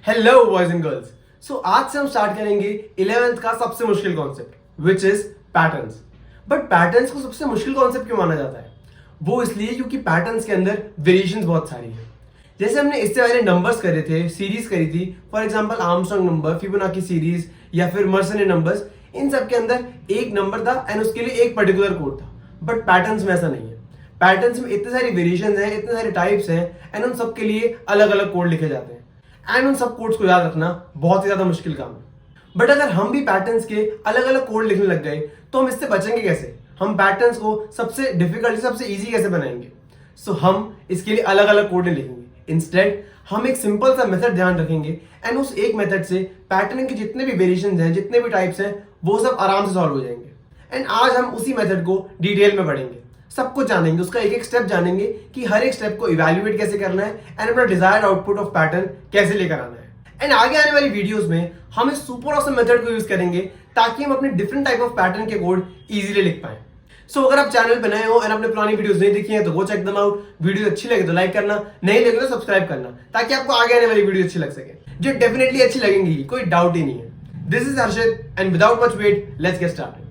Hello boys and girls. So आज से हम स्टार्ट करेंगे 11th का सबसे मुश्किल concept which is patterns. But patterns को सबसे मुश्किल कॉन्सेप्ट क्यों माना जाता है? वो इसलिए क्योंकि पैटर्न्स के अंदर वेरिएशंस बहुत सारी हैं। जैसे हमने इससे पहले नंबर्स करे थे, सीरीज करी थी, for example Armstrong number, Fibonacci series या फिर मर्सनी नंबर्स, इन सब के अंदर एक नंबर था एंड उसके लिए एक पर्टिकुलर कोड था। बट पैटर्न्स में ऐसा नहीं है। पैटर्न्स में इतने सारी वेरिएशंस हैं, इतने सारे टाइप्स हैं एंड उन सब के लिए अलग अलग कोड लिखे जाते हैं एंड उन सब कोड्स को याद रखना बहुत ही ज्यादा मुश्किल काम है। बट अगर हम भी पैटर्न्स के अलग अलग कोड लिखने लग गए तो हम इससे बचेंगे कैसे? हम पैटर्न्स को सबसे डिफिकल्ट सबसे इजी कैसे बनाएंगे? सो हम इसके लिए अलग अलग कोड नहीं लिखेंगे। इंस्टेड हम एक सिंपल सा मेथड ध्यान रखेंगे एंड उस एक मेथड से पैटर्न के जितने भी वेरिएशंस हैं, जितने भी टाइप्स हैं, वो सब आराम से सॉल्व हो जाएंगे। एंड आज हम उसी मेथड को डिटेल में पढ़ेंगे, सब कुछ जानेंगे, उसका एक एक स्टेप जानेंगे कि हर एक स्टेप को इवैल्यूएट कैसे करना है एंड अपना डिजायर्ड आउटपुट ऑफ पैटर्न कैसे लेकर आना है। एंड आगे आने वाली वीडियोस में हम इस सुपर ऑसम मेथड को यूज करेंगे ताकि हम अपने डिफरेंट टाइप ऑफ पैटर्न के कोड इजीली लिख पाए। सो अगर आप चैनल पे नए हो एंड अपने पुरानी वीडियोस नहीं देखी हैं तो वो चेक देम आउट। वीडियो अच्छी लगे तो लाइक करना, नहीं लगे तो सब्सक्राइब करना ताकि आपको आगे आने वाली वीडियो अच्छी लग सके, जो डेफिनेटली अच्छी लगेंगी, कोई डाउट ही नहीं है। This is Harshit and without much wait let's get started.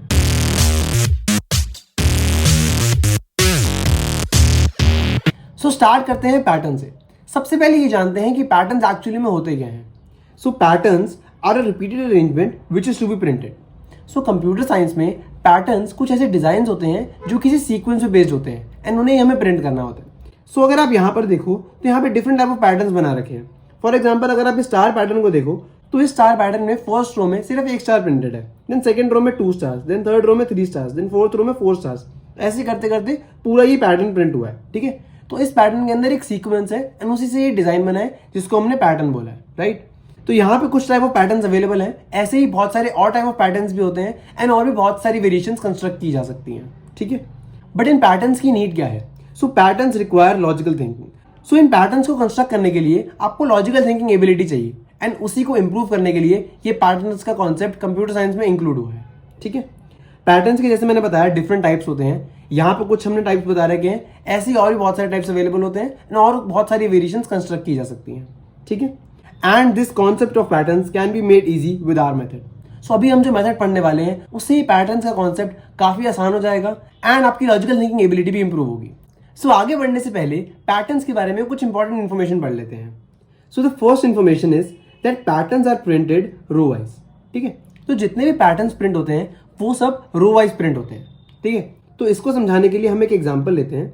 So start करते हैं पैटर्न से। सबसे पहले ये जानते हैं कि पैटर्न्स एक्चुअली में होते क्या हैं। So patterns are a repeated arrangement which is to be printed. So computer science में पैटर्न्स कुछ ऐसे डिजाइन होते हैं जो किसी सीक्वेंस पे बेस्ड होते हैं एंड उन्हें हमें प्रिंट करना होता है। सो अगर आप यहाँ पर देखो तो यहाँ पे डिफरेंट टाइप ऑफ पैटर्न्स बना रखे हैं। फॉर एग्जाम्पल अगर आप स्टार पैटर्न को देखो तो इस स्टार पैटर्न में फर्स्ट रो में सिर्फ एक स्टार प्रिंटेड है, देन सेकंड रो में 2 स्टार्स, देन थर्ड रो में 3 स्टार्स, देन फोर्थ रो में 4 स्टार्स। ऐसे करते करते पूरा ये पैटर्न प्रिंट हुआ है। ठीक है, तो इस पैटर्न के अंदर एक सीक्वेंस है एंड उसी से ये डिजाइन बना है जिसको हमने पैटर्न बोला है, राइट। तो यहाँ पे कुछ टाइप ऑफ पैटर्न्स अवेलेबल हैं। ऐसे ही बहुत सारे और टाइप ऑफ पैटर्न्स भी होते हैं एंड और भी बहुत सारी वेरिएशंस कंस्ट्रक्ट की जा सकती हैं। ठीक है, बट इन पैटर्न्स की नीड क्या है? सो पैटर्न्स रिक्वायर लॉजिकल थिंकिंग। सो इन पैटर्न्स को कंस्ट्रक्ट करने के लिए आपको लॉजिकल थिंकिंग एबिलिटी चाहिए एंड उसी को इंप्रूव करने के लिए ये पैटर्न्स का कॉन्सेप्ट कंप्यूटर साइंस में इंक्लूड हुआ है। ठीक है, पैटर्न्स के जैसे मैंने बताया डिफरेंट टाइप्स होते हैं। यहाँ पे कुछ हमने टाइप्स बता रखे हैं, ऐसे ही और भी बहुत सारे टाइप्स अवेलेबल होते हैं और बहुत सारी वेरिएशंस कंस्ट्रक्ट की जा सकती हैं। ठीक है, and this concept of patterns can be made easy with our method. So अभी हम जो मेथड पढ़ने वाले हैं उससे ही पैटर्न्स का कॉन्सेप्ट काफी आसान हो जाएगा एंड आपकी लॉजिकल थिंकिंग एबिलिटी भी इंप्रूव होगी। सो आगे बढ़ने से पहले पैटर्न्स के बारे में कुछ इंपॉर्टेंट इन्फॉर्मेशन पढ़ लेते हैं। So the first information is that patterns are printed row wise. ठीक है, तो जितने भी पैटर्न्स प्रिंट होते हैं वो सब रो वाइज प्रिंट होते हैं। ठीक है, तो इसको समझाने के लिए हम एक एग्जांपल लेते हैं।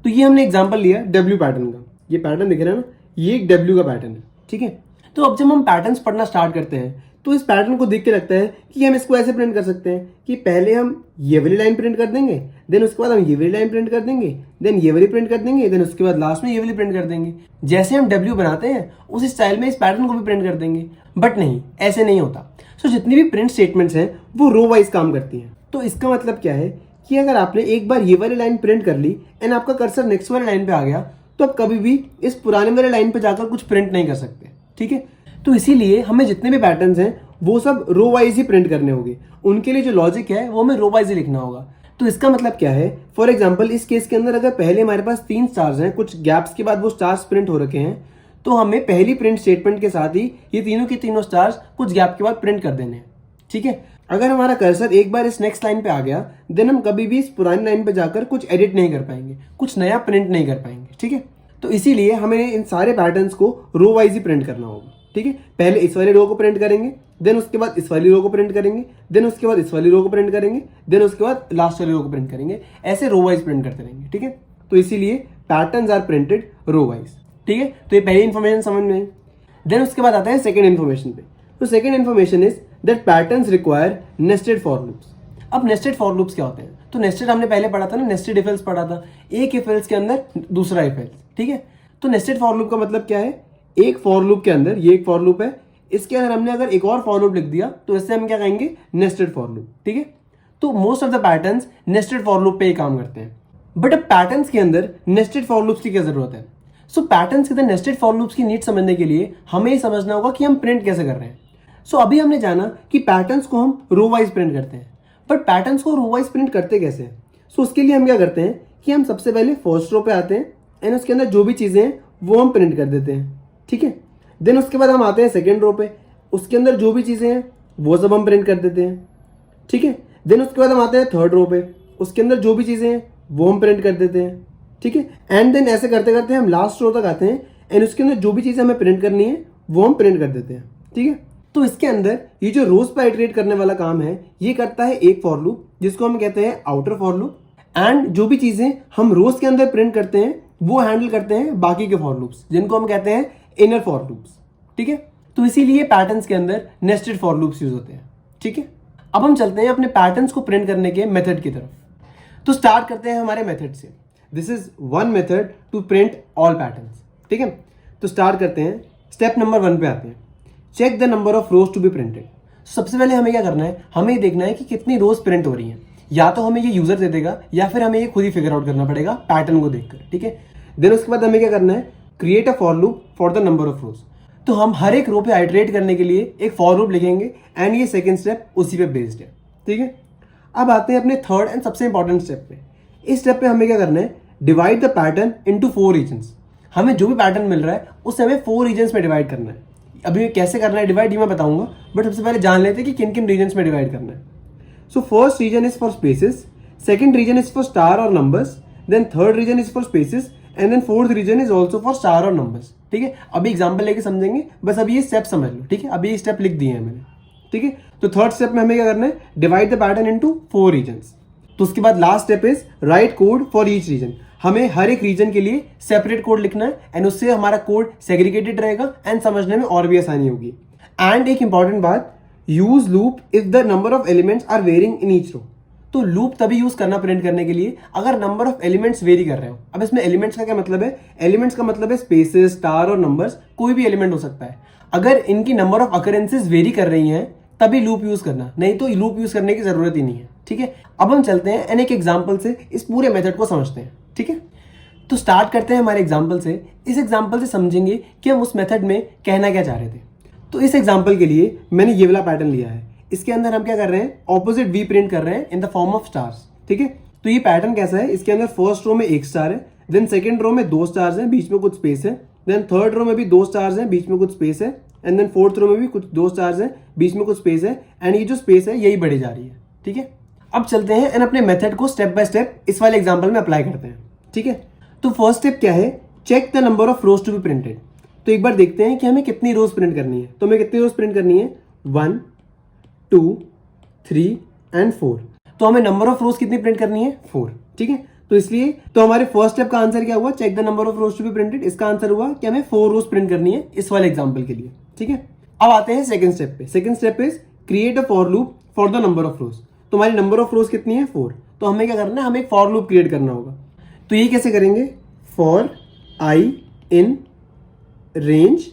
तो ये हमने एग्जांपल लिया डब्ल्यू पैटर्न का। ये पैटर्न दिख रहा है ना, ये एक डब्ल्यू का पैटर्न है। ठीक है, तो अब जब हम पैटर्न्स पढ़ना स्टार्ट करते हैं तो इस पैटर्न को देख के लगता है कि हम इसको ऐसे प्रिंट कर सकते हैं कि पहले हम ये वाली लाइन प्रिंट कर देंगे, देन उसके बाद हम ये वाली लाइन प्रिंट कर देंगे, देन ये वाली प्रिंट कर देंगे, देन उसके बाद लास्ट में ये वाली प्रिंट कर देंगे। जैसे हम डब्ल्यू बनाते हैं उस स्टाइल में इस पैटर्न को भी प्रिंट कर देंगे। बट नहीं, ऐसे नहीं होता। सो जितनी भी प्रिंट स्टेटमेंट्स हैं वो रो वाइज काम करती हैं। तो इसका मतलब क्या है कि अगर आपने एक बार ये वाली लाइन प्रिंट कर ली एंड आपका कर्सर नेक्स्ट वाली लाइन पे आ गया तो आप कभी भी इस पुराने वाले लाइन पे जाकर कुछ प्रिंट नहीं कर सकते। ठीक है, तो इसीलिए हमें जितने भी पैटर्न्स हैं वो सब रो वाइज ही प्रिंट करने होंगे। उनके लिए जो लॉजिक है वो हमें रो वाइज ही लिखना होगा। तो इसका मतलब क्या है? फॉर एग्जाम्पल इस केस के अंदर अगर पहले हमारे पास 3 स्टार्स हैं, कुछ गैप्स के बाद वो स्टार्स प्रिंट हो रखे हैं, तो हमें पहली प्रिंट स्टेटमेंट के साथ ही ये तीनों के तीनों स्टार्स कुछ गैप के बाद प्रिंट कर देने हैं। ठीक है, अगर हमारा कर्सर एक बार इस नेक्स्ट लाइन पे आ गया देन हम कभी भी इस पुरानी लाइन पे जाकर कुछ एडिट नहीं कर पाएंगे, कुछ नया प्रिंट नहीं कर पाएंगे। ठीक है, तो इसीलिए हमें इन सारे पैटर्न्स को रो वाइज ही प्रिंट करना होगा। ठीक है, पहले इस वाली रो को प्रिंट करेंगे, देन उसके बाद इस वाली रो को प्रिंट करेंगे, देन उसके बाद इस वाली रो को प्रिंट करेंगे, देन उसके बाद लास्ट वाली रो को प्रिंट करेंगे। ऐसे रो वाइज प्रिंट करते रहेंगे। ठीक है, तो इसीलिए patterns are printed row wise. ठीक है, तो ये पहली इन्फॉर्मेशन समझ में आई। देन उसके बाद आता है सेकंड इन्फॉर्मेशन पे। तो second information is that patterns require nested for loops. अब नेस्टेड फॉर लूप्स क्या होते हैं? तो नेस्टेड हमने पहले पढ़ा था ना, नेस्टेड इफ एल्स पढ़ा था, एक इफ एल्स के अंदर दूसरा इफ एल्स। ठीक है, तो नेस्टेड फॉर लूप का मतलब क्या है? एक फॉर लूप के अंदर, ये एक फॉर लूप है, इसके अंदर हमने अगर एक और फॉर लूप लिख दिया तो इससे हम क्या कहेंगे? Nested for loop. ठीक है, तो most of the patterns nested for loop पे ही काम करते हैं। बट अब पैटर्न्स के अंदर नेस्टेड फॉर लूप्स की क्या जरूरत है? सो पैटर्न्स के अंदर नेस्टेड फॉर लूप्स की नीड समझने के लिए हमें ये समझना होगा कि हम प्रिंट कैसे कर रहे हैं। सो अभी हमने जाना कि पैटर्न्स को हम रो वाइज प्रिंट करते हैं, बट पैटर्न्स को रो वाइज प्रिंट करते कैसे हैं? सो उसके लिए हम क्या करते हैं कि हम सबसे पहले फर्स्ट रो पे आते हैं एंड उसके अंदर जो भी चीजें हैं वो हम प्रिंट कर देते हैं। ठीक है, देन उसके बाद हम आते हैं सेकेंड रो पे, उसके अंदर जो भी चीज़ें हैं वो सब हम प्रिंट कर देते हैं, ठीक है। देन उसके बाद हम आते हैं थर्ड रो पे, उसके अंदर जो भी चीज़ें हैं वो हम प्रिंट कर देते हैं, ठीक है। एंड देन ऐसे करते करते हम लास्ट रो तक आते हैं एंड उसके अंदर जो भी चीज़ें हमें प्रिंट करनी है वो हम प्रिंट कर देते हैं, ठीक है। तो इसके अंदर ये जो रोज पर आइटरेट करने वाला काम है ये करता है एक फॉर लूप जिसको हम कहते हैं आउटर फॉर लूप, एंड जो भी चीज़ें हम रोज के अंदर प्रिंट करते हैं वो हैंडल करते हैं बाकी के फॉर लूप्स जिनको हम कहते हैं इनर फॉर लूप्स, ठीक है। तो इसीलिए पैटर्न्स के अंदर नेस्टेड फॉर लूप्स यूज होते हैं, ठीक है। अब हम चलते हैं अपने पैटर्न्स को प्रिंट करने के मेथड की तरफ। तो स्टार्ट करते हैं हमारे मेथड से। This is one method to print all patterns, ठीक है। तो स्टार्ट करते हैं, स्टेप नंबर 1 पे आते हैं, check the number of rows to be printed. सबसे पहले हमें क्या करना है, हमें ये देखना है कि कितनी रोज प्रिंट हो रही हैं। या तो हमें ये यूजर दे देगा या फिर हमें ये खुद ही फिगर आउट करना पड़ेगा पैटर्न को देखकर, ठीक है। देन उसके बाद हमें क्या करना है, create a for loop for the number of रोज। तो हम हर एक रो पे आइटरेट करने के लिए एक फॉर लूप लिखेंगे एंड ये सेकंड स्टेप उसी पे बेस्ड है, ठीक है। अब आते हैं अपने थर्ड एंड सबसे इंपॉर्टेंट स्टेप पे। इस स्टेप पे हमें क्या करना है, divide the pattern into 4 regions. हमें जो भी पैटर्न मिल रहा है उसे हमें 4 रीजन्स में डिवाइड करना है। अभी कैसे करना है डिवाइड ये मैं बताऊंगा, बट सबसे पहले जान लेते हैं कि किन किन रीजन्स में डिवाइड करना है। So first region is for spaces, second region is for star और numbers, then third region is for spaces and then fourth region is also for star और नंबर्स, ठीक है। अभी एग्जाम्पल लेके समझेंगे, बस अभी ये स्टेप समझ लो, ठीक है। अभी ये स्टेप लिख दिए हैं मैंने, ठीक है। तो थर्ड स्टेप में हमें क्या करना है, divide the pattern into 4 regions. तो उसके बाद last step is write code for each region. हमें हर एक रीजन के लिए सेपरेट कोड लिखना है एंड उससे हमारा कोड सेग्रीगेटेड रहेगा एंड समझने में और भी आसानी होगी। एंड एक इंपॉर्टेंट बात, use loop if the number of elements are varying in each row. तो लूप तभी यूज करना प्रिंट करने के लिए अगर नंबर ऑफ एलिमेंट्स वेरी कर रहे हो। अब इसमें एलिमेंट्स का क्या मतलब है, एलिमेंट्स का मतलब है स्पेसेस, स्टार और नंबर्स, कोई भी एलिमेंट हो सकता है। अगर इनकी नंबर ऑफ अकरेंसेस वेरी कर रही हैं तभी लूप यूज करना, नहीं तो लूप यूज करने की जरूरत ही नहीं है, ठीक है। अब हम चलते हैं एंड एक एग्जाम्पल से इस पूरे मेथड को समझते हैं, ठीक है। तो स्टार्ट करते हैं हमारे एग्जाम्पल से। इस एग्जाम्पल से समझेंगे कि हम उस मेथड में कहना क्या चाह रहे थे। तो इस एग्जाम्पल के लिए मैंने ये वाला पैटर्न लिया है। इसके अंदर हम क्या कर रहे हैं, ऑपोजिट वी प्रिंट कर रहे हैं in the form of stars, ठीक है। तो ये पैटर्न कैसा है, इसके अंदर फर्स्ट रो में एक स्टार है, देन सेकंड रो में 2 स्टार्स हैं, बीच में कुछ स्पेस है, देन थर्ड रो में भी 2 स्टार्स हैं, बीच में कुछ स्पेस है, एंड देन फोर्थ रो में भी कुछ 2 स्टार्स हैं, बीच में कुछ स्पेस है, एंड ये जो स्पेस है यही बढ़ी जा रही है, ठीक है। अब चलते हैं एंड अपने मेथड को स्टेप बाय स्टेप इस वाले एग्जाम्पल में अप्लाई करते हैं, ठीक है। तो फर्स्ट स्टेप क्या है, check the number of rows to be printed. तो एक बार देखते हैं कि हमें कितनी रोज प्रिंट करनी है। तो हमें कितनी रोज प्रिंट करनी है, 1 2 3 एंड 4। तो हमें नंबर ऑफ रोज कितनी प्रिंट करनी है, 4, ठीक है। तो इसलिए तो हमारे फर्स्ट स्टेप का आंसर क्या हुआ, check the number of rows to be printed. इसका आंसर हुआ कि हमें 4 रोज प्रिंट करनी है इस वाले एग्जाम्पल के लिए, ठीक है। अब आते हैं सेकंड स्टेप पे। Second step is create a for loop for the number of रोज। तो हमारी नंबर ऑफ रोज कितनी है, 4। तो हमें क्या करना है, हमें एक फॉर लूप क्रिएट करना होगा। तो ये कैसे करेंगे, for I in range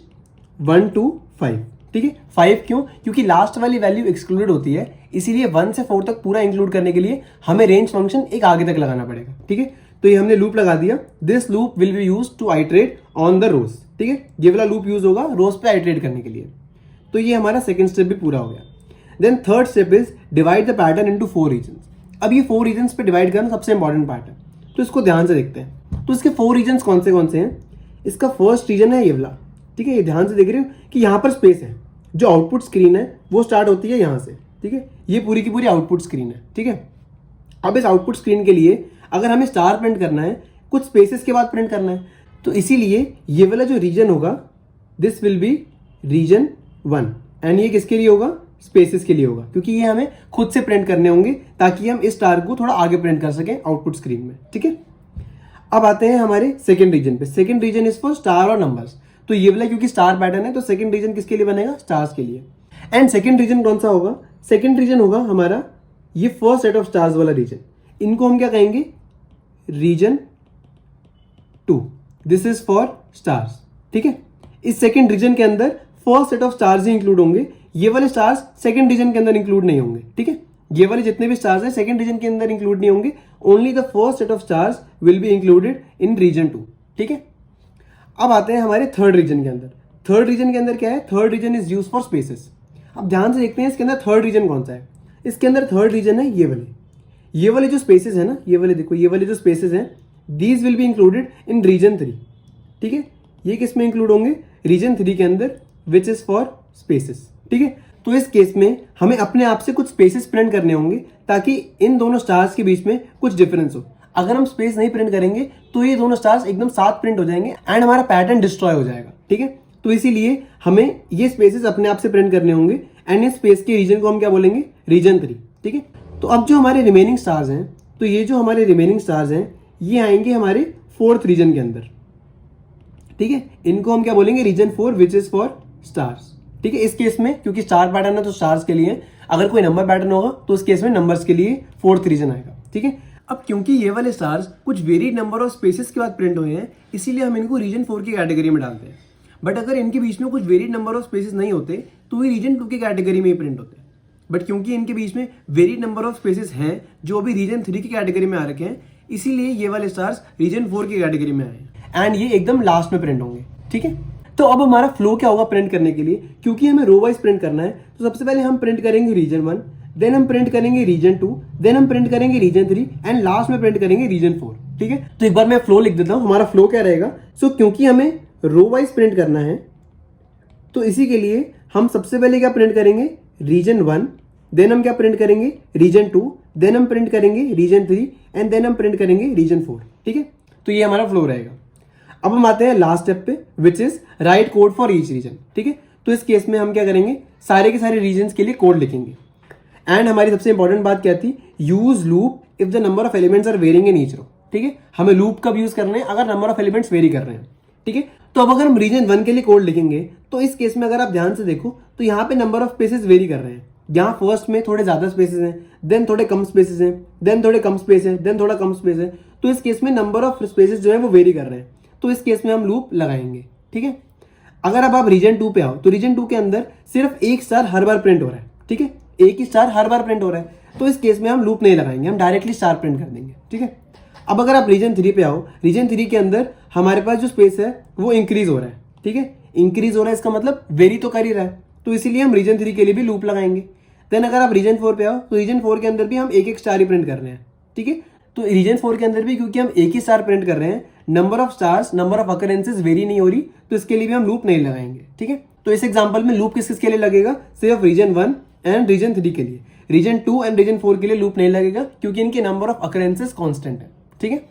1 to 5, ठीक है। 5 क्यों, क्योंकि लास्ट वाली वैल्यू एक्सक्लूडेड होती है, इसीलिए 1 से 4 तक पूरा इंक्लूड करने के लिए हमें रेंज फंक्शन एक आगे तक लगाना पड़ेगा, ठीक है। तो ये हमने लूप लगा दिया। This loop will be use to iterate on the rows, ठीक है। ये वाला लूप यूज होगा रोज पे आइटरेट करने के लिए। तो ये हमारा सेकंड स्टेप भी पूरा हो गया। Then third step is divide the pattern into 4 regions. अब ये 4 रीजन्स पे डिवाइड करना सबसे इंपॉर्टेंट पार्ट है, तो इसको ध्यान से देखते हैं। तो इसके 4 रीजन्स कौन से हैं। इसका फर्स्ट रीजन है ये वाला, ठीक है। ये ध्यान से देख रहे हो कि यहाँ पर स्पेस है, जो आउटपुट स्क्रीन है वो स्टार्ट होती है यहाँ से, ठीक है। ये पूरी की पूरी आउटपुट स्क्रीन है, ठीक है। अब इस आउटपुट स्क्रीन के लिए अगर हमें स्टार प्रिंट करना है, कुछ स्पेसेस के बाद प्रिंट करना है, तो इसीलिए ये वाला जो रीजन होगा दिस विल बी रीजन 1, एंड ये किसके लिए होगा, स्पेसेस के लिए होगा, क्योंकि ये हमें खुद से प्रिंट करने होंगे ताकि हम इस स्टार को थोड़ा आगे प्रिंट कर सकें आउटपुट स्क्रीन में, ठीक है। अब आते हैं हमारे सेकंड रीजन पे। Second region is for star और नंबर्स। तो ये वाला क्योंकि स्टार पैटर्न है तो सेकंड रीजन किसके लिए बनेगा, स्टार्स के लिए। एंड सेकंड रीजन कौन सा होगा, सेकंड रीजन होगा हमारा ये फर्स्ट सेट ऑफ स्टार्स वाला रीजन। इनको हम क्या कहेंगे, region 2। This is for stars, ठीक है। इस सेकंड रीजन के अंदर फर्स्ट सेट ऑफ स्टार्स ही इंक्लूड होंगे, ये वाले स्टार्स सेकंड रीजन के अंदर इंक्लूड नहीं होंगे, ठीक है। ये वाले जितने भी स्टार्स हैं सेकंड रीजन के अंदर इंक्लूड नहीं होंगे, only the first set of stars will be included in region 2, ठीक है। अब आते हैं हमारे थर्ड रीजन के अंदर। थर्ड रीजन के अंदर क्या है, third region is use for spaces. अब ध्यान से देखते हैं इसके अंदर थर्ड रीजन कौन सा है। इसके अंदर थर्ड रीजन है ये वाले जो स्पेसेस है ना, ये वाले देखो, ये वाले जो स्पेसेस हैं these will be included in region 3, ठीक है। ये किस में इंक्लूड होंगे, रीजन 3 के अंदर विच इज फॉर स्पेसेस। ठीक है, तो इस केस में हमें अपने आप से कुछ स्पेसेस प्रिंट करने होंगे ताकि इन दोनों स्टार्स के बीच में कुछ डिफरेंस हो। अगर हम स्पेस नहीं प्रिंट करेंगे तो ये दोनों स्टार्स एकदम साथ प्रिंट हो जाएंगे एंड हमारा पैटर्न डिस्ट्रॉय हो जाएगा। ठीक है, तो इसीलिए हमें ये स्पेसेस अपने आप से प्रिंट करने होंगे एंड इस स्पेस के रीजन को हम क्या बोलेंगे, रीजन 3। ठीक है, तो अब जो हमारे रिमेनिंग स्टार्स हैं, तो ये जो हमारे रिमेनिंग स्टार्स हैं ये आएंगे हमारे 4th रीजन के अंदर। ठीक है, इनको हम क्या बोलेंगे, region 4 which is for stars. ठीक है, इस केस में क्योंकि स्टार पैटर्न है तो स्टार्स के लिए, अगर कोई नंबर पैटर्न होगा तो उस केस में नंबर्स के लिए 4th रीजन आएगा। ठीक है, अब क्योंकि ये वाले स्टार्स कुछ वेरिड नंबर ऑफ स्पेसेस के बाद प्रिंट हुए हैं इसीलिए हम इनको रीजन 4 की कैटेगरी में डालते हैं। बट अगर इनके बीच में कुछ वेरिड नंबर ऑफ स्पेसेस नहीं होते तो ये रीजन 2 की कैटेगरी में ही प्रिंट होते हैं। बट क्योंकि इनके बीच में वेरिड नंबर ऑफ स्पेसेस हैं जो अभी रीजन 3 की कैटेगरी में आ रखे हैं, इसीलिए ये वाले स्टार्स रीजन 4 की कैटेगरी में आए एंड ये एकदम लास्ट में प्रिंट होंगे। ठीक है, तो अब हमारा फ्लो क्या होगा प्रिंट करने के लिए, क्योंकि हमें रो वाइज प्रिंट करना है तो सबसे पहले हम प्रिंट करेंगे रीजन 1, देन हम प्रिंट करेंगे रीजन 2, देन हम प्रिंट करेंगे रीजन 3 एंड लास्ट में प्रिंट करेंगे रीजन 4। ठीक है, तो एक बार मैं फ्लो लिख देता हूं, हमारा फ्लो क्या रहेगा। सो क्योंकि हमें रो वाइज प्रिंट करना है तो इसी के लिए हम सबसे पहले क्या प्रिंट करेंगे, रीजन 1, देन हम क्या प्रिंट करेंगे, रीजन 2, देन हम प्रिंट करेंगे रीजन 3 एंड देन हम प्रिंट करेंगे रीजन 4। ठीक है, तो ये हमारा फ्लो रहेगा। अब हम आते हैं लास्ट स्टेप पे which is write code for each reason. ठीक है, तो इस केस में हम क्या करेंगे, सारे के सारे रीजन के लिए कोड लिखेंगे एंड हमारी सबसे इंपॉर्टेंट बात क्या थी, use loop if the number of elements are varying in each row. ठीक है, हमें लूप कब यूज करना है, अगर नंबर ऑफ एलिमेंट्स वेरी कर रहे हैं। ठीक है, तो अब अगर हम रीजन 1 के लिए कोड लिखेंगे तो इस केस में अगर आप ध्यान से देखो तो यहाँ पे नंबर ऑफ स्पेसेस वेरी कर रहे हैं। यहाँ फर्स्ट में थोड़े ज्यादा स्पेसेस हैं, देन थोड़े कम स्पेसेस हैं, देन थोड़े कम स्पेस है, देन थोड़ा कम स्पेस है। तो इस केस में नंबर ऑफ स्पेसेस जो है वो वेरी कर रहे हैं, तो इस केस में हम लूप लगाएंगे। ठीक है, अगर अब आप रीजन 2 पे आओ तो रीजन 2 के अंदर सिर्फ एक स्टार हर बार प्रिंट हो रहा है। ठीक है, एक ही स्टार हर बार प्रिंट हो रहा है, तो इस केस में हम लूप नहीं लगाएंगे, हम डायरेक्टली स्टार प्रिंट कर देंगे। ठीक है, अब अगर आप रीजन 3 पे आओ, रीजन 3 के अंदर हमारे पास जो स्पेस है वो इंक्रीज हो रहा है। ठीक है, इंक्रीज हो रहा है इसका मतलब वेरी तो कर ही रहा है, तो इसीलिए हम रीजन 3 के लिए भी लूप लगाएंगे। देन अगर आप रीजन 4 पे आओ तो रीजन 4 के अंदर भी हम एक एक स्टार ही प्रिंट कर रहे हैं। ठीक है, तो रीजन 4 के अंदर भी क्योंकि हम एक ही स्टार प्रिंट कर रहे हैं, number of stars, number of occurrences vary नहीं हो रही, तो इसके लिए भी हम लूप नहीं लगाएंगे। ठीक है, तो इस एग्जांपल में लूप किस के लिए लगेगा, सिर्फ रीजन 1 एंड रीजन 3 के लिए। रीजन 2 एंड रीजन 4 के लिए लूप नहीं लगेगा क्योंकि इनके नंबर ऑफ अकरेंसेस कांस्टेंट है। ठीक है,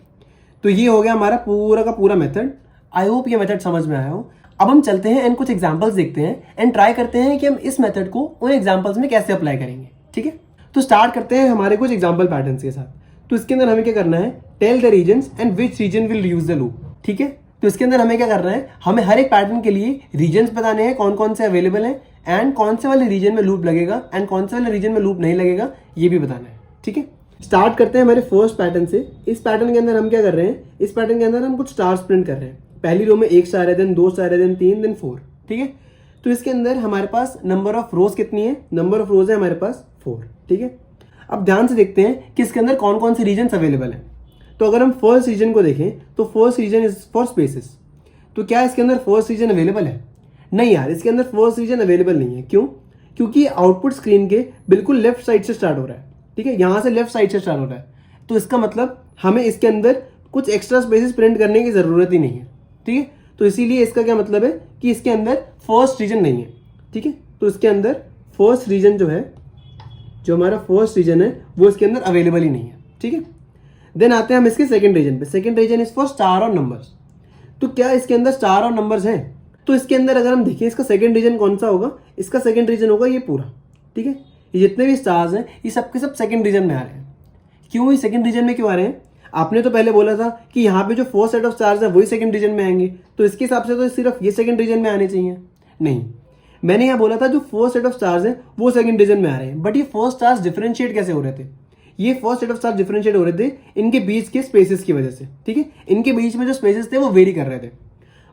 तो ये हो गया हमारा पूरा का पूरा मेथड। आई होप ये मेथड समझ में आया हो। अब हम चलते हैं एंड कुछ एग्जांपल्स देखते हैं एंड ट्राई करते हैं कि हम इस मेथड को उन एग्जांपल्स में कैसे अप्लाई करेंगे। ठीक है, तो स्टार्ट करते हैं हमारे कुछ एग्जांपल पैटर्न्स के साथ। तो इसके अंदर हमें क्या करना है, tell the regions and which region will use the loop. ठीक है, तो इसके अंदर हमें क्या करना है, हमें हर एक पैटर्न के लिए रीजन्स बताने हैं कौन कौन से अवेलेबल हैं एंड कौन से वाले रीजन में लूप लगेगा एंड कौन से वाले रीजन में लूप नहीं लगेगा, ये भी बताना है। ठीक है, स्टार्ट करते हैं हमारे फर्स्ट पैटर्न से। इस पैटर्न के अंदर हम क्या कर रहे हैं, इस पैटर्न के अंदर हम कुछ स्टार्स प्रिंट कर रहे हैं। पहली रो में एक स्टार है, देन 2 स्टार है, देन 3, देन 4। ठीक है, तो इसके अंदर हमारे पास नंबर ऑफ रोज कितनी है, नंबर ऑफ रोज है हमारे पास 4। ठीक है, अब ध्यान से देखते हैं कि इसके अंदर कौन कौन से रीजन अवेलेबल हैं। तो अगर हम फर्स्ट रीजन को देखें तो first region is for spaces. तो क्या इसके अंदर फर्स्ट रीजन अवेलेबल है? नहीं यार, इसके अंदर फर्स्ट रीजन अवेलेबल नहीं है। क्यों? क्योंकि आउटपुट स्क्रीन के बिल्कुल लेफ्ट साइड से स्टार्ट हो रहा है। ठीक है, यहां से लेफ्ट साइड से स्टार्ट हो रहा है, तो इसका मतलब हमें इसके अंदर कुछ एक्स्ट्रा स्पेसेस प्रिंट करने की जरूरत ही नहीं है। ठीक है, तो इसीलिए इसका क्या मतलब है कि इसके अंदर फर्स्ट रीजन नहीं है। ठीक है, तो इसके अंदर फर्स्ट रीजन जो है, जो हमारा फर्स्ट रीजन है वो इसके अंदर अवेलेबल ही नहीं है। ठीक है, देन आते हैं हम इसके सेकंड रीजन पे। Second region is for star और नंबर्स। तो क्या इसके अंदर स्टार और नंबर्स हैं? तो इसके अंदर अगर हम देखें इसका सेकंड रीजन कौन सा होगा, इसका सेकंड रीजन होगा ये पूरा। ठीक है, ये जितने भी स्टार्स हैं ये सबके सब सेकंड रीजन में आ रहे हैं। क्यों ये सेकंड रीजन में क्यों आ रहे हैं? आपने तो पहले बोला था कि यहाँ पे जो फर्स्ट सेट ऑफ स्टार्स है वही सेकंड रीजन में आएंगे, तो इसके हिसाब से तो सिर्फ ये सेकंड रीजन में आने चाहिए। नहीं, मैंने यहाँ बोला था जो फर्स्ट सेट ऑफ स्टार्स है वो सेकंड रीजन में आ रहे हैं, बट ये फर्स्ट स्टार्स डिफरेंशिएट कैसे हो रहे थे? ये first set of stars differentiate हो रहे थे इनके बीच के स्पेसेस की वजह से। ठीक है, इनके बीच में जो स्पेसेस थे वो वेरी कर रहे थे,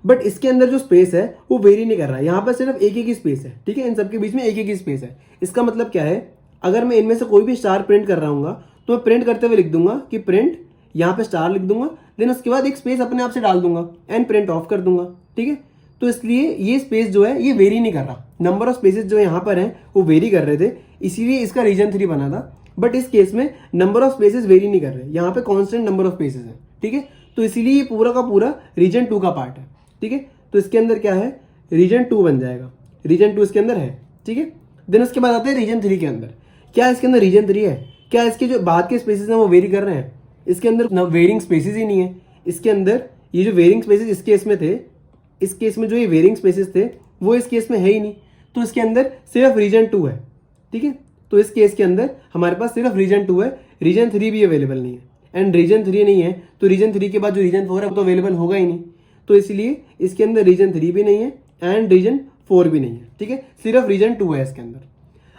बट इसके अंदर जो स्पेस है वो वेरी नहीं कर रहा है। यहाँ पर सिर्फ एक एक ही स्पेस है। ठीक है, इन सबके बीच में एक एक ही स्पेस है। इसका मतलब क्या है, अगर मैं इनमें से कोई भी स्टार प्रिंट कर रहा हूँ तो मैं प्रिंट करते हुए लिख दूंगा कि प्रिंट, यहाँ पे स्टार लिख दूंगा, देन उसके बाद एक स्पेस अपने आप से डाल दूंगा एंड प्रिंट ऑफ कर दूंगा। ठीक है, तो इसलिए ये स्पेस जो है ये वेरी नहीं कर रहा। नंबर ऑफ स्पेसेस जो यहाँ पर हैं वो वेरी कर रहे थे, इसीलिए इसका रीजन 3 बना था। बट इस केस में नंबर ऑफ स्पेसेस वेरी नहीं कर रहे, यहाँ पे कांस्टेंट नंबर ऑफ स्पेसेस है। ठीक है, तो इसीलिए ये पूरा का पूरा रीजन 2 का पार्ट है। ठीक है, तो इसके अंदर क्या है, रीजन 2 बन जाएगा, रीजन 2 इसके अंदर है, ठीक है। देन उसके बाद आते हैं रीजन 3 के अंदर, क्या इसके अंदर रीजन 3 है? क्या इसके जो बाद के स्पेसेस हैं वो वेरी कर रहे हैं? इसके अंदर वेरिंग स्पेसेस ही नहीं है। इसके अंदर ये जो वेरिंग स्पेसेस इस केस में थे, इस केस में जो ये वेरिंग स्पेसेस थे वो इस केस में है ही नहीं, तो इसके अंदर सिर्फ रीजन 2 है, ठीक है। तो इस केस के अंदर हमारे पास सिर्फ रीजन 2 है, रीजन 3 भी अवेलेबल नहीं है। एंड रीजन 3 नहीं है तो रीजन 3 के बाद जो रीजन 4 है वो तो अवेलेबल होगा ही नहीं, तो इसलिए इसके अंदर रीजन 3 भी नहीं है एंड रीजन 4 भी नहीं है, ठीक है। सिर्फ रीजन 2 है इसके अंदर।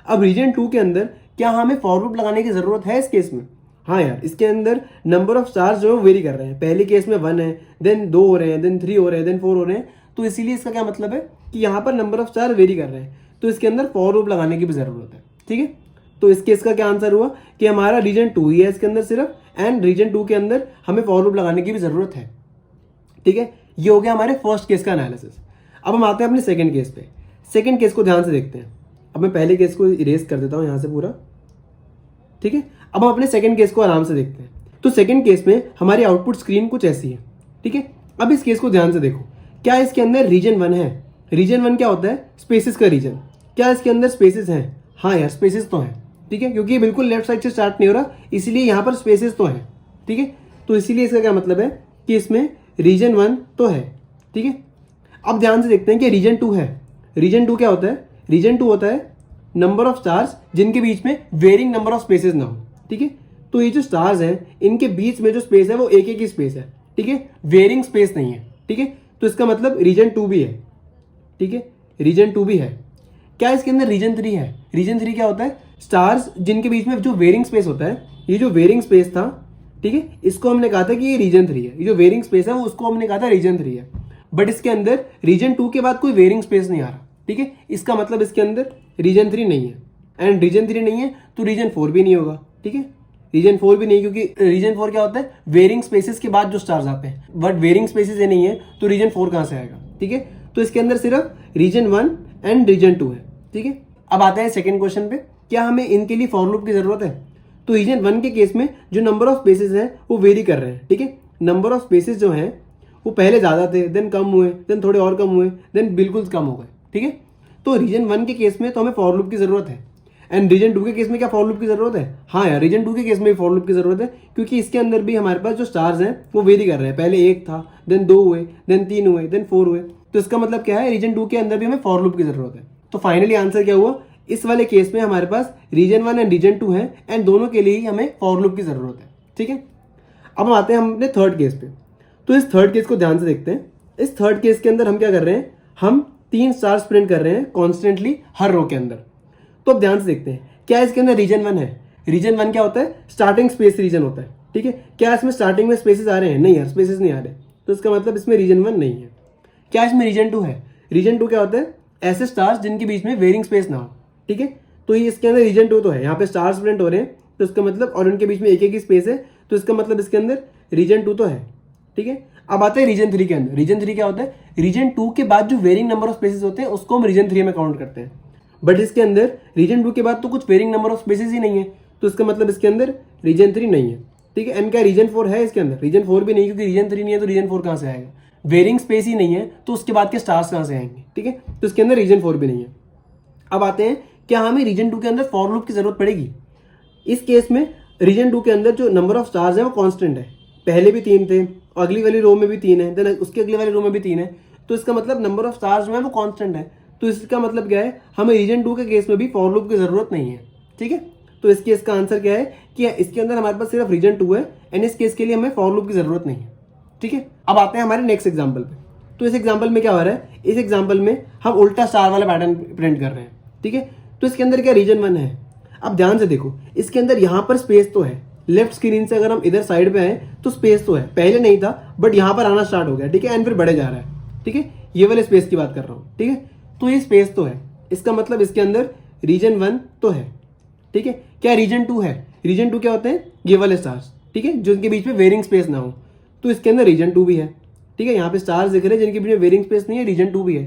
अब रीजन 2 के अंदर क्या हमें फॉर लूप लगाने की जरूरत है इस केस में? हाँ यार, इसके अंदर नंबर ऑफ स्टार्स जो है वेरी कर रहे हैं। पहले केस में 1 है, देन 2 हो रहे हैं, देन 3 हो रहे हैं, देन 4 हो रहे हैं, तो इसीलिए इसका क्या मतलब है कि यहाँ पर नंबर ऑफ स्टार वेरी कर रहे हैं, तो इसके अंदर फॉर लूप लगाने की भी जरूरत है, ठीक है। तो इस केस का क्या आंसर हुआ कि हमारा रीजन 2 ही है इसके अंदर सिर्फ, एंड रीजन 2 के अंदर हमें फॉर लूप लगाने की भी जरूरत है, ठीक है। ये हो गया हमारे फर्स्ट केस का एनालिसिस। अब हम आते हैं अपने सेकंड केस पे। सेकंड केस को ध्यान से देखते हैं। अब मैं पहले केस को इरेज कर देता हूं यहां से पूरा, ठीक है। अब हम अपने सेकंड केस को आराम से देखते हैं। तो सेकंड केस में हमारी आउटपुट स्क्रीन कुछ ऐसी है, ठीक है। अब इस केस को ध्यान से देखो, क्या इसके अंदर रीजन 1 है? रीजन 1 क्या होता है? स्पेसिस का रीजन। क्या इसके अंदर स्पेसिस हैं? हाँ यार, स्पेसिस तो है, ठीक है, क्योंकि ये बिल्कुल लेफ्ट साइड से स्टार्ट नहीं हो रहा, इसलिए यहाँ पर स्पेसिस तो है, ठीक है। तो इसीलिए इसका क्या मतलब है कि इसमें रीजन 1 तो है, ठीक है। अब ध्यान से देखते हैं कि रीजन 2 है। रीजन 2 क्या होता है? रीजन 2 होता है नंबर ऑफ स्टार्स जिनके बीच में वेरिंग नंबर ऑफ स्पेसेस ना हो, ठीक है। तो ये जो स्टार्स हैं इनके बीच में जो स्पेस है वो एक एक ही स्पेस है, ठीक है, वेरिंग स्पेस नहीं है, ठीक है। तो इसका मतलब रीजन 2 भी है, ठीक है, रीजन 2 भी है। क्या इसके अंदर रीजन 3 है? रीजन 3 क्या होता है? स्टार्स जिनके बीच में जो वेरिंग स्पेस होता है, ये जो वेरिंग स्पेस था, ठीक है, इसको हमने कहा था कि ये रीजन 3 है। ये जो वेरिंग स्पेस है वो उसको हमने कहा था रीजन 3 है, बट इसके अंदर रीजन 2 के बाद कोई वेरिंग स्पेस नहीं आ रहा, ठीक है। इसका मतलब इसके अंदर रीजन 3 नहीं है, एंड रीजन 3 नहीं है तो रीजन 4 भी नहीं होगा, ठीक है। रीजन 4 भी नहीं, क्योंकि रीजन 4 क्या होता है? वेरिंग स्पेसेस के बाद जो स्टार्स आते हैं, बट वेरिंग स्पेसेस ये नहीं है तो रीजन 4 कहां से आएगा, ठीक है। तो इसके अंदर सिर्फ रीजन 1 एंड रीजन 2 है, ठीक है। अब आता है सेकंड क्वेश्चन पे, क्या हमें इनके लिए फॉर लूप की जरूरत है? तो रीजन 1 के केस में जो नंबर ऑफ स्पेसेस हैं वो वेरी कर रहे हैं, ठीक है। नंबर ऑफ स्पेसेस जो हैं वो पहले ज्यादा थे, देन कम हुए, देन थोड़े और कम हुए, देन बिल्कुल कम हो गए, ठीक है। तो रीजन 1 के केस में तो हमें फॉर लूप की जरूरत है, एंड रीजन 2 के केस में क्या फॉर लूप की जरूरत है? हाँ यार, रीजन 2 के केस में भी फॉर लूप की जरूरत है, क्योंकि इसके अंदर भी हमारे पास जो स्टार्स हैं वो वेरी कर रहे हैं। पहले 1 था, देन 2 हुए, देन 3 हुए, देन 4 हुए, तो इसका मतलब क्या है? रीजन 2 के अंदर भी हमें फॉर लूप की जरूरत है। तो फाइनली आंसर क्या हुआ? इस वाले केस में हमारे पास रीजन 1 एंड रीजन 2 है, एंड दोनों के लिए ही हमें फॉर लूप की जरूरत है, ठीक है। अब हम आते हैं हम अपने थर्ड केस पे। तो इस थर्ड केस को ध्यान से देखते हैं। इस थर्ड केस के अंदर हम क्या कर रहे हैं? हम 3 स्टार्स प्रिंट कर रहे हैं कॉन्स्टेंटली हर रो के अंदर। तो अब ध्यान से देखते हैं, क्या इसके अंदर रीजन 1 है? रीजन 1 क्या होता है? स्टार्टिंग स्पेस रीजन होता है, ठीक है। क्या इसमें स्टार्टिंग में स्पेसेस आ रहे हैं? नहीं यार, स्पेसेस नहीं आ रहे, तो इसका मतलब इसमें रीजन 1 नहीं है। क्या इसमें रीजन 2 है? रीजन 2 क्या होता है? ऐसे स्टार्स जिनके बीच में वेरिंग स्पेस ना हो, ठीक है। तो ये इसके अंदर रीजन 2 तो है, यहाँ पे स्टार्स प्रिंट हो रहे हैं, तो इसका मतलब, और उनके बीच में एक एक ही स्पेस है, तो इसका मतलब इसके अंदर रीजन 2 तो है, ठीक है। अब आते हैं रीजन 3 के अंदर। रीजन 3 क्या होता है? रीजन 2 के बाद जो वेरिंग नंबर ऑफ स्पेसेस होते हैं उसको हम रीजन 3 में काउंट करते हैं, बट इसके अंदर रीजन 2 के बाद तो कुछ वेरिंग नंबर ऑफ स्पेसेस ही नहीं है, तो इसका मतलब इसके अंदर रीजन 3 नहीं है, ठीक है। एंड क्या रीजन 4 है इसके अंदर? रीजन 4 भी नहीं, क्योंकि रीजन 3 नहीं है तो रीजन 4 कहां से आएगा? वेरिंग स्पेस ही नहीं है तो उसके बाद के स्टार्स कहां से आएंगे, ठीक है। तो इसके अंदर रीजन 4 भी नहीं है। अब आते हैं, क्या हमें रीजन 2 के अंदर फॉर लूप की जरूरत पड़ेगी? इस केस में रीजन 2 के अंदर जो नंबर ऑफ स्टार्स है वो कांस्टेंट है। पहले भी 3 थे, अगली वाली रो में भी 3 है, देन उसके अगली वाली रो में भी 3 है, तो इसका मतलब नंबर ऑफ स्टार्स जो है वो कांस्टेंट है। तो इसका मतलब क्या है? हमें रीजन 2 के केस में भी फॉर लूप की जरूरत नहीं है, ठीक है। तो इस केस का आंसर क्या है कि इसके अंदर हमारे पास सिर्फ रीजन 2 है, एंड इस केस के लिए हमें फॉर लूप की जरूरत नहीं है, ठीक है। अब आते हैं हमारे नेक्स्ट एग्जाम्पल पे। तो इस एग्जाम्पल में क्या हो रहा है? इस एग्जाम्पल में हम उल्टा स्टार वाला पैटर्न प्रिंट कर रहे हैं, ठीक है। तो इसके अंदर क्या रीजन 1 है? अब ध्यान से देखो, इसके अंदर यहां पर स्पेस तो है, लेफ्ट स्क्रीन से अगर हम इधर साइड पे आए तो स्पेस तो है, पहले नहीं था बट यहां पर आना स्टार्ट हो गया, ठीक है, एंड फिर बढ़े जा रहा है, ठीक है। ये वाले स्पेस की बात कर रहा हूं, ठीक है। तो ये स्पेस तो है, इसका मतलब इसके अंदर रीजन 1 तो है, ठीक है। क्या रीजन 2 है? रीजन 2 क्या होते हैं? ये वाले स्टार्स, ठीक है, जिनके बीच में वेरिंग स्पेस ना हो, तो इसके अंदर रीजन 2 भी है, ठीक है। यहाँ पे स्टार्स दिख रहे हैं जिनके बीच में वेरिंग स्पेस नहीं है, रीजन 2 भी है।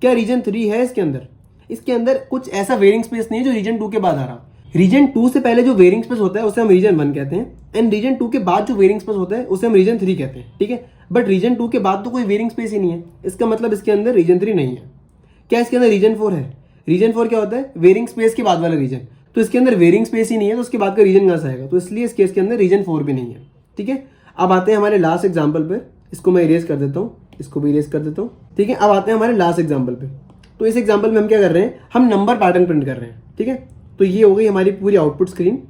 क्या रीजन 3 है इसके अंदर? इसके अंदर कुछ ऐसा वेरिंग स्पेस नहीं है जो रीजन 2 के बाद आ रहा। रीजन 2 से पहले जो वेरिंग स्पेस होता है उसे हम रीजन 1 कहते हैं, एंड रीजन 2 के बाद जो वेरिंग स्पेस होता है उसे हम रीजन 3 कहते हैं, ठीक है। बट रीजन 2 के बाद तो कोई वेरिंग स्पेस ही नहीं है, इसका मतलब इसके अंदर रीजन 3 नहीं है, क्या इसके अंदर रीजन 4 है? रीजन 4 क्या होता है? वेरिंग स्पेस के बाद वाला रीजन। तो इसके अंदर वेरिंग स्पेस ही नहीं है, तो उसके बाद का रीजन कहाँ से आएगा? तो इसलिए इस केस के अंदर रीजन 4 भी नहीं है। ठीक है, अब आते हैं हमारे लास्ट एग्जाम्पल पे। इसको मैं इरेज कर देता हूँ, इसको भी इरेज कर देता हूँ। ठीक है, अब आते हैं हमारे लास्ट एग्जाम्पल पे। तो इस एग्जाम्पल में हम क्या कर रहे हैं? हम नंबर पैटर्न प्रिंट कर रहे हैं। ठीक है, तो ये हो गई हमारी पूरी आउटपुट स्क्रीन।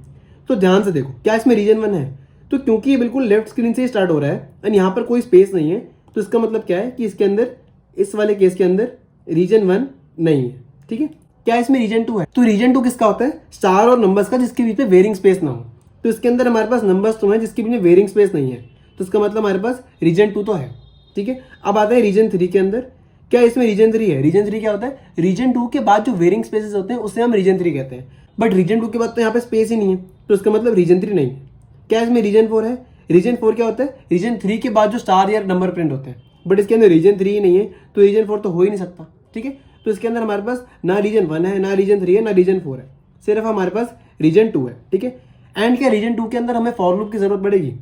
तो ध्यान से देखो, क्या इसमें रीजन 1 है? तो क्योंकि ये बिल्कुल लेफ्ट स्क्रीन से ही स्टार्ट हो रहा है एंड यहाँ पर कोई स्पेस नहीं है, तो इसका मतलब क्या है कि इसके अंदर, इस वाले केस के अंदर रीजन 1 नहीं है। ठीक है, क्या इसमें रीजन 2 है? तो रीजन 2 किसका होता है? स्टार और नंबर्स का, जिसके बीच में वेरिंग स्पेस ना हो। तो इसके अंदर हमारे पास नंबर्स तो है जिसके बीच में वेरिंग स्पेस नहीं है, तो इसका मतलब हमारे पास रीजन 2 तो है। ठीक है, अब आते हैं रीजन 3 के अंदर। क्या इसमें रीजन 3 है? रीजन 3 क्या होता है? रीजन 2 के बाद जो वेरिंग स्पेसेस होते हैं उसे हम रीजन 3 कहते हैं, बट रीजन 2 के बाद तो यहाँ पे स्पेस ही नहीं है, तो इसका मतलब रीजन 3 नहीं है। क्या इसमें रीजन 4 है? रीजन 4 क्या होता है? रीजन 3 के बाद जो स्टार या नंबर प्रिंट होते हैं, बट इसके अंदर रीजन 3 ही नहीं है, तो रीजन 4 तो हो ही नहीं सकता। ठीक है, तो इसके अंदर हमारे पास ना रीजन 1 है, ना रीजन 3 है, ना रीजन 4 है, सिर्फ हमारे पास रीजन 2 है। ठीक है, एंड क्या रीजन 2 के अंदर हमें फॉर लूप की जरूरत पड़ेगी?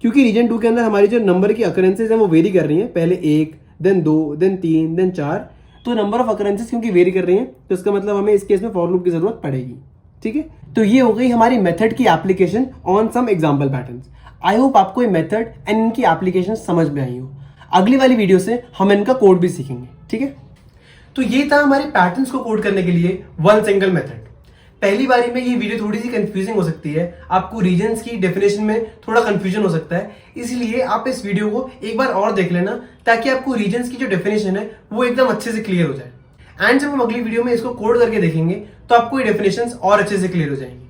क्योंकि रीजन 2 के अंदर हमारी जो नंबर की अकरेंसेज है वो वेरी कर रही है, पहले 1, देन 2, देन 3, देन 4। तो नंबर ऑफ अकरेंसेज क्योंकि वेरी कर रही है, तो इसका मतलब हमें इस केस में फॉर लूप की जरूरत पड़ेगी। ठीक है, तो ये हो गई हमारी मेथड की application on some example patterns. I hope आपको ये मेथड एंड इनकी एप्लीकेशन समझ में आई हो। अगली वाली वीडियो से हम इनका कोड भी सीखेंगे। ठीक है, तो ये था हमारे पैटर्न्स को कोड करने के लिए वन सिंगल मेथड। पहली बारी में ये वीडियो थोड़ी सी कंफ्यूजिंग हो सकती है, आपको रीजन्स की डेफिनेशन में थोड़ा कंफ्यूजन हो सकता है, इसलिए आप इस वीडियो को एक बार और देख लेना ताकि आपको रीजन्स की जो डेफिनेशन है वो एकदम अच्छे से क्लियर हो जाए। एंड जब हम अगली वीडियो में इसको कोड करके देखेंगे तो आपको ये डेफिनेशंस और अच्छे से क्लियर हो जाएंगी।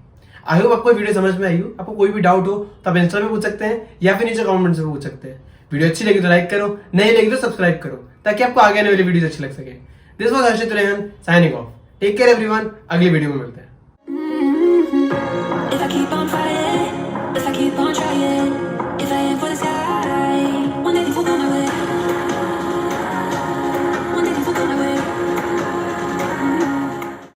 आई होप आपको वीडियो समझ में आई हो। आपको कोई भी डाउट हो तो आप इंस्टा पे पूछ सकते हैं या फिर नीचे कमेंट से पूछ सकते हैं। वीडियो अच्छी लगी तो लाइक करो, नहीं लगी तो सब्सक्राइब करो ताकि आपको आगे आने वाली वीडियो अच्छी लग सके। This was Harshit Rehan signing off. Take care everyone, अगली वीडियो में मिलते हैं। If I keep on fighting, if I keep on trying